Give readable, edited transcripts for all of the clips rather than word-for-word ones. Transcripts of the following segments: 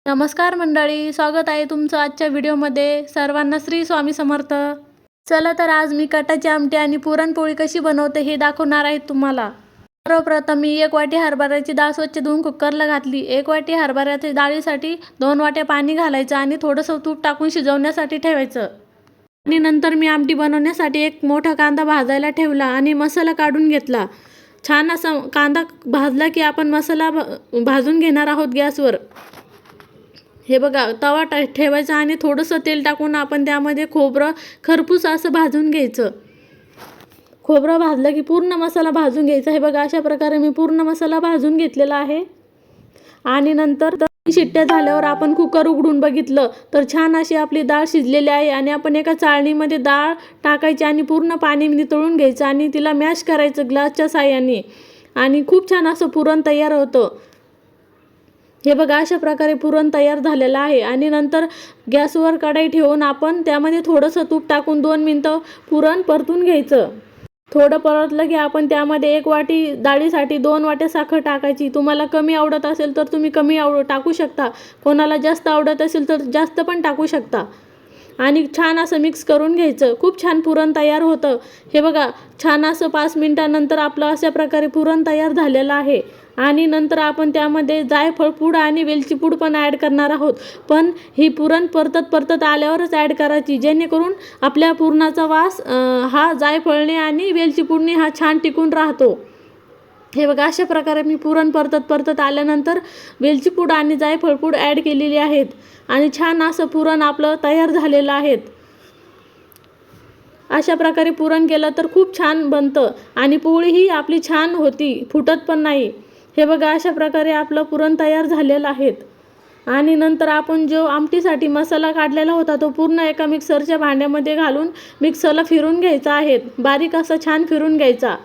नमस्कार मंडळी, स्वागत आहे तुमचं आजच्या व्हिडिओमध्ये. सर्वांना श्री स्वामी समर्थ. चला तर आज मी कटाची आमटी आणि पुरणपोळी कशी बनवते हे दाखवणार आहे तुम्हाला. सर्वप्रथम मी 1 वाटी हरभऱ्याची डाळ स्वच्छ धुवून कुकरला घातली. 1 वाटी हरभऱ्याच्या डाळीसाठी 2 वाट्या पाणी घालायचं आणि थोडंसं तूप टाकून शिजवण्यासाठी ठेवायचं. आणि नंतर मी आमटी बनवण्यासाठी एक मोठा कांदा भाजायला ठेवला आणि मसाला काढून घेतला. छान असा कांदा भाजला की आपण मसाला भाजून घेणार आहोत गॅसवर. हे बघा, तवा ठेवायचा आणि थोडंसं तेल टाकून आपण त्यामध्ये खोबरं खरपूस असं भाजून घ्यायचं. खोबरं भाजलं की पूर्ण मसाला भाजून घ्यायचा. हे बघा, अशा प्रकारे मी पूर्ण मसाला भाजून घेतलेला आहे. आणि नंतर शिट्ट्या झाल्यावर आपण कुकर उघडून बघितलं तर छान अशी आपली डाळ शिजलेली आहे. आणि आपण एका चाळणीमध्ये डाळ टाकायची आणि पूर्ण पाणी नितळून घ्यायचं आणि तिला मॅश करायचं ग्लासच्या साहाय्याने. आणि खूप छान असं पुरण तयार होतं. हे बघा, अशा प्रकारे पुरण तयार झालेलं आहे. आणि नंतर गॅसवर कढई ठेवून आपण त्यामध्ये थोडंसं तूप टाकून 2 मिनिटं पुरण परतून घ्यायचं. थोडं परतलं की आपण त्यामध्ये 1 वाटी डाळीसाठी 2 वाट्या साखर टाकायची. तुम्हाला कमी आवडत असेल तर तुम्ही कमी टाकू शकता. कोणाला जास्त आवडत असेल तर जास्त पण टाकू शकता. आणि छान असं मिक्स करून घ्यायचं. खूप छान पुरण तयार होतं. हे बघा, छान असं 5 मिनिटानंतर आपलं अशा प्रकारे पुरण तयार झालेलं आहे. आणि नंतर आपण त्यामध्ये जायफळ पूड आणि वेलची पूड पण ॲड करणार आहोत. पण ही पुरण परतत आल्यावरच ॲड करायची, जेणेकरून आपल्या पुरणाचा वास हा जायफळने आणि वेलची पूडने हा छान टिकून राहतो. हे बघा, अशा प्रकारे मी पुरण परतत आल्यानंतर वेलची पूड आणि जायफळ पूड ॲड केलेली आहेत. आणि छान असं पुरण आपलं तयार झालेलं आहे. अशा प्रकारे पुरण केलं तर खूप छान बनतं आणि पोळीही आपली छान होती, फुटत पण नाही. हे बघा, अशा प्रकारे आपलं पुरण तयार झालेलं आहे. आणि नंतर आपण जो आमटीसाठी मसाला काढलेला होता तो पूर्ण एका मिक्सरच्या भांड्यामध्ये घालून मिक्सरला फिरून घ्यायचा आहे. बारीक असं छान फिरून घ्यायचा.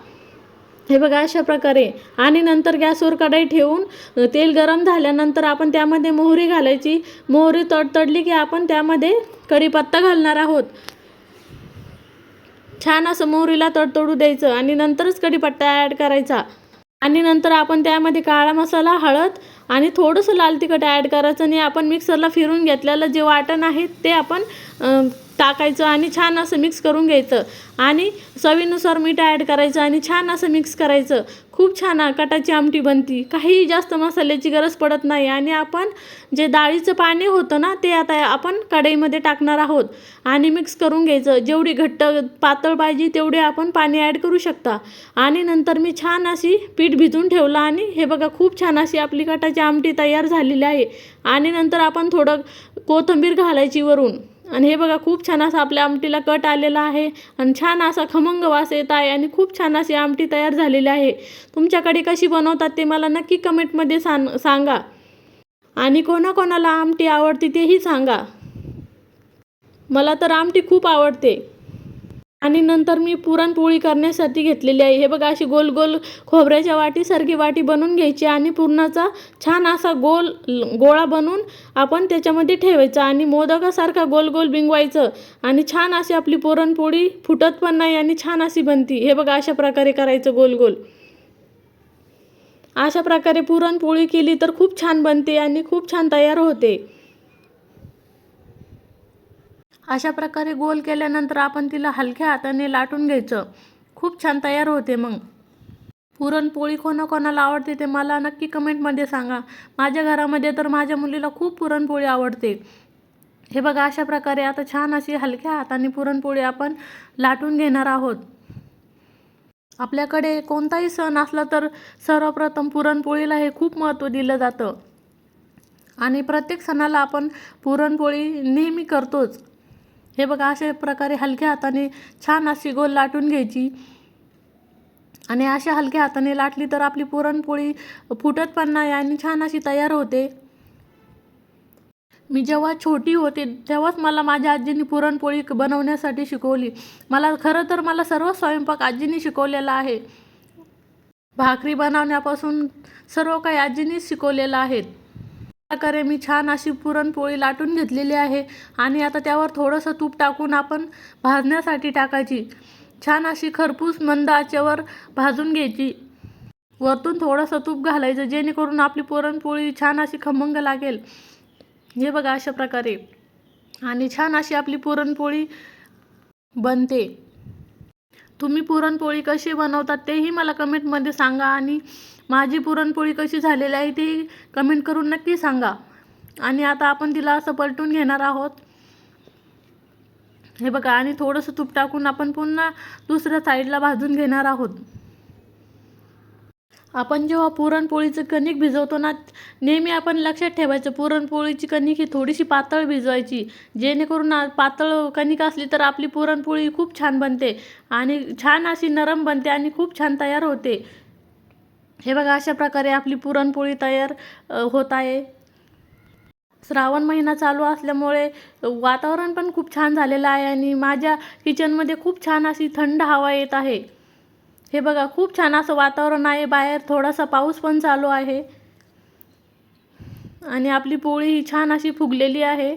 हे बघा, अशा प्रकारे. आणि नंतर गॅसवर कढई ठेवून तेल गरम झाल्यानंतर आपण त्यामध्ये मोहरी घालायची. मोहरी तडतडली की आपण त्यामध्ये कढीपत्ता घालणार आहोत. छान असं मोहरीला तडतडू द्यायचं आणि नंतरच कढीपत्ता ॲड करायचा. आणि नंतर आपण त्यामध्ये काळा मसाला, हळद आणि थोडंसं लाल तिखट ॲड करायचं. आणि आपण मिक्सरला फिरून घेतलेलं जे वाटण आहे ते आपण टाकायचं आणि छान असं मिक्स करून घ्यायचं. आणि चवीनुसार मीठ ॲड करायचं आणि छान असं मिक्स करायचं. खूप छान कटाची आमटी बनती. काहीही जास्त मसाल्याची गरज पडत नाही. आणि आपण जे डाळीचं पाणी होतं ना ते आता आपण कढईमध्ये टाकणार आहोत आणि मिक्स करून घ्यायचं. जेवढी घट्ट पातळ पाहिजे तेवढे आपण पाणी ॲड करू शकता. आणि नंतर मी छान अशी पीठ भिजून ठेवलं आणि हे बघा, खूप छान अशी आपली कटाची आमटी तयार झालेली आहे. आणि नंतर आपण थोडं कोथिंबीर घालायची वरून. आणि हे बघा, खूप छान असा आपल्या आमटीला कट आलेला आहे आणि छान असा खमंग वास येत आहे आणि खूप छान अशी आमटी तयार झालेली आहे. तुमच्याकडे कशी बनवतात ते मला नक्की कमेंटमध्ये सांगा. आणि कोणाकोणाला आमटी आवडते तेही सांगा. मला तर आमटी खूप आवडते. आणि नंतर मी पुरणपोळी करण्यासाठी घेतलेली आहे. हे बघा, अशी गोल गोल खोबऱ्याच्या वाटीसारखी वाटी बनवून घ्यायची आणि पुरणाचा छान असा गोळा बनवून आपण त्याच्यामध्ये ठेवायचा आणि मोदकासारखा गोल गोल बिंगवायचं. आणि छान अशी आपली पुरणपोळी फुटत पण नाही आणि छान अशी बनती. हे बघा, अशा प्रकारे करायचं गोल गोल. अशा प्रकारे पुरणपोळी केली तर खूप छान बनते आणि खूप छान तयार होते. अशा प्रकारे गोल केल्यानंतर आपण तिला हलक्या हाताने लाटून घ्यायचं. खूप छान तयार होते. मग पुरणपोळी कोणाकोणाला आवडते ते मला नक्की कमेंटमध्ये सांगा. माझ्या घरामध्ये तर माझ्या मुलीला खूप पुरणपोळी आवडते. हे बघा, अशा प्रकारे आता छान अशी हलक्या हाताने पुरणपोळी आपण लाटून घेणार आहोत. आपल्याकडे कोणताही सण असला तर सर्वप्रथम पुरणपोळीला हे खूप महत्त्व दिलं जातं. आणि प्रत्येक सणाला आपण पुरणपोळी नेहमी करतोच. हे बघा, अशा प्रकारे हलक्या हाताने छान अशी गोल लाटून घ्यायची. आणि अशा हलक्या हाताने लाटली तर आपली पुरणपोळी फुटत पण नाही आणि छान अशी तयार होते. मी जेव्हा छोटी होते तेव्हाच मला माझ्या आजीने पुरणपोळी बनवण्यासाठी शिकवली. खरं तर मला सर्व स्वयंपाक आजीने शिकवलेला आहे. भाकरी बनवण्यापासून सर्व काही आजीनेच शिकवलेलं आहे. प्रकारे मी छान अशी पुरणपोळी लाटून घेतलेली आहे. आणि आता त्यावर थोडंसं तूप टाकून आपण भाजण्यासाठी टाकायची. छान अशी खरपूस मंद आचेवर भाजून घ्यायची. वरतून थोडंसं तूप घालायचं जेणेकरून आपली पुरणपोळी छान अशी खमंग लागेल. हे बघा अशा प्रकारे आणि छान अशी आपली पुरणपोळी बनते. तुम्ही पुरणपोळी कशी बनवतात तेही मला कमेंटमध्ये सांगा आणि माझी पुरणपोळी कशी झालेली आहे ते कमेंट करून नक्की सांगा. आणि आता आपण तिला असं पलटून घेणार आहोत. हे बघा आणि थोडंसं तूप टाकून आपण पुन्हा दुसऱ्या साईडला भाजून घेणार आहोत. आपण जेव्हा पुरणपोळीचं कणिक भिजवतो ना, नेहमी आपण लक्षात ठेवायचं पुरणपोळीची कणिक ही थोडीशी पातळ भिजवायची, जेणेकरून पातळ कणिक असली तर आपली पुरणपोळी खूप छान बनते आणि छान अशी नरम बनते आणि खूप छान तयार होते. हे बघा अशा प्रकारे आपली पुरणपोळी तयार होत आहे. श्रावण महिना चालू असल्यामुळे वातावरण पण खूप छान झालेलं आहे आणि माझ्या किचनमध्ये खूप छान अशी थंड हवा येत आहे. हे बघा खूप छान असं वातावरण आहे. बाहेर थोडासा पाऊस पण चालू आहे आणि आपली पोळी ही छान अशी फुगलेली आहे.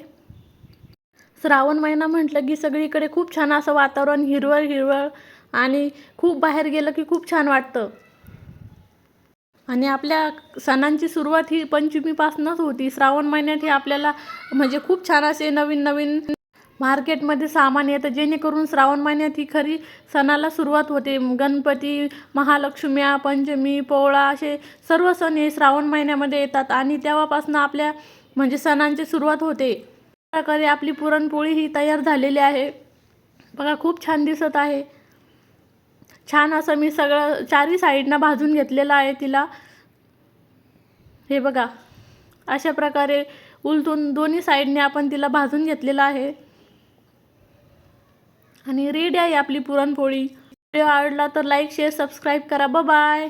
श्रावण महिना म्हटलं की सगळीकडे खूप छान असं वातावरण हिरवळ हिरवळ आणि खूप बाहेर गेलं की खूप छान वाटतं. आणि आपल्या सणांची सुरुवात ही पंचमीपासूनच होती. श्रावण महिन्यात ही आपल्याला म्हणजे खूप छान असे नवीन नवीन मार्केटमध्ये सामान येतं, जेणेकरून श्रावण महिन्यात ही खरी सणाला सुरुवात होते. गणपती, महालक्ष्म्या, पंचमी, पोळा असे सर्व सण हे श्रावण महिन्यामध्ये येतात आणि तेव्हापासून आपल्या म्हणजे सणांची सुरुवात होते. प्रकारे आपली पुरणपोळी ही तयार झालेली आहे. बघा खूप छान दिसत आहे. छान असं मी सगळं चारही साईडनं भाजून घेतलेलं आहे तिला. हे बघा अशा प्रकारे उलटून दोन्ही साईडने आपण तिला भाजून घेतलेलं आहे आणि रेडी आहे आपली पुरणपोळी. व्हिडिओ आवडला तर लाईक शेअर सबस्क्राईब करा. बाय.